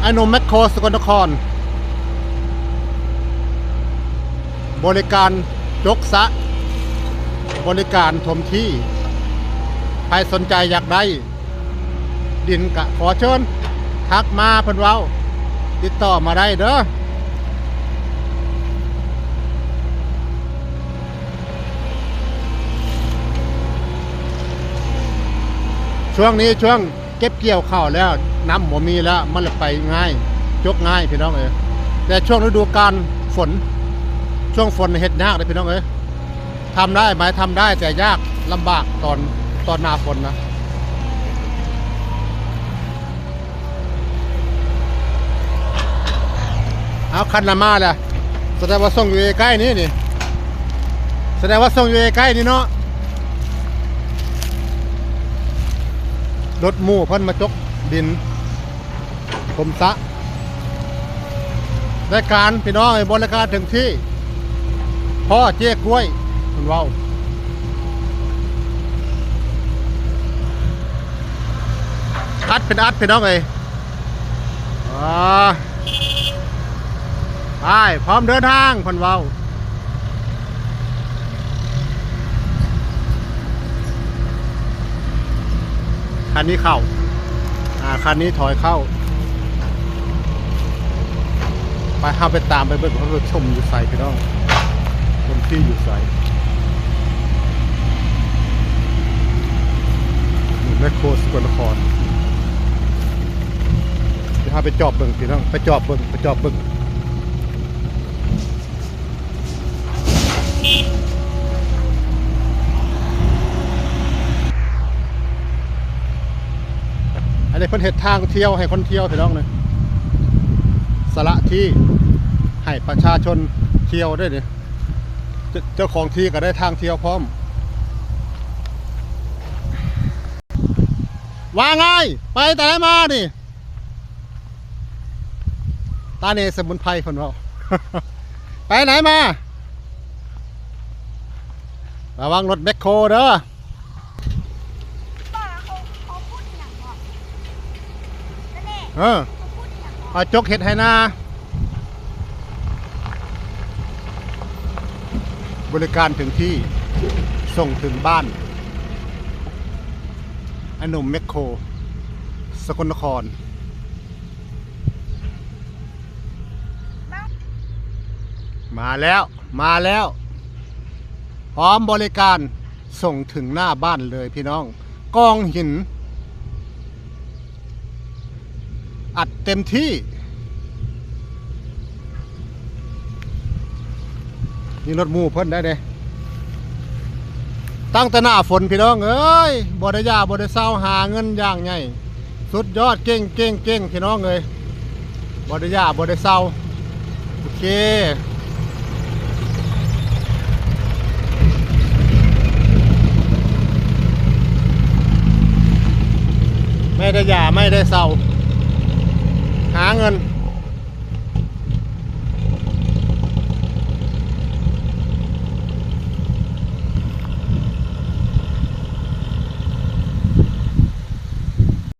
ไอ้หนุ่มแมคโครสกลนครบริการยกสะบริการถมที่ใครสนใจอยากได้ดินกะขอเชิญทักมาเพิ่นเว้าติดต่อมาได้เด้อช่วงนี้ช่วงเก็บเกี่ยวข้าวแล้วน้ำบ่มีแล้วมันเลยไปง่ายยกง่ายพี่น้องเอ้ยแต่ช่วงฤดูกาลฝนช่วงฝนเฮ็ดยากเลยพี่น้องเอ้ยทำได้ไหมทำได้แต่ยากลำบากตอนหน้าฝนนะเอาคันละมาแหละแสดงว่าส่งอยู่ใกล้นี้นี่แสดงว่าส่งอยู่ใกล้นี่เนาะรถหมู่เพิ่นมาจกดินผมซะรายการพี่น้องบริการถึงที่พ่อเจ๊กล้วยคุณเว้าอัดเป็นอัดพี่น้องไปพร้อมเดินทางคุณเว้าคันนี้เข้าคันนี้ถอยเข้าไปห้าไปตามไปเบิ่งเขาชมอยู่ใส่พี่น้องชมที่อยู่ใส่แมคโครสกลนครจะพาไปจอบเบิ่งพี่น้องไปจอบเบิ่งอันนี้เพิ่นเฮ็ดทางเที่ยวให้คนเที่ยวพี่น้องเลยสละที่ให้ประชาชนเที่ยวได้เนี่ยเจ้าของที่ก็ได้ทางเที่ยวพร้อมว่าไงไปแต่ไหนมานี่ตาเนสมุนไพรคนเรา ไปไหนมาระวังรถแบคโคเด้อเอาจกเห็ดให้นาบริการถึงที่ส่งถึงบ้านไอ้หนุ่มแมคโครสกลนครมาแล้วพร้อมบริการส่งถึงหน้าบ้านเลยพี่น้องกองหินอัดเต็มที่นี่รถหมู่เพิ่นได้เลยตั้งแต่หน้าฝนพี่น้องเอ้ยบ่ได้ยาบ่ได้เศร้าหาเงินอย่างไงสุดยอดเก่งพี่น้องเอ้ยบ่ได้ยาบ่ได้เศร้าโอเคไม่ได้ยาไม่ได้เศร้าหาเงิน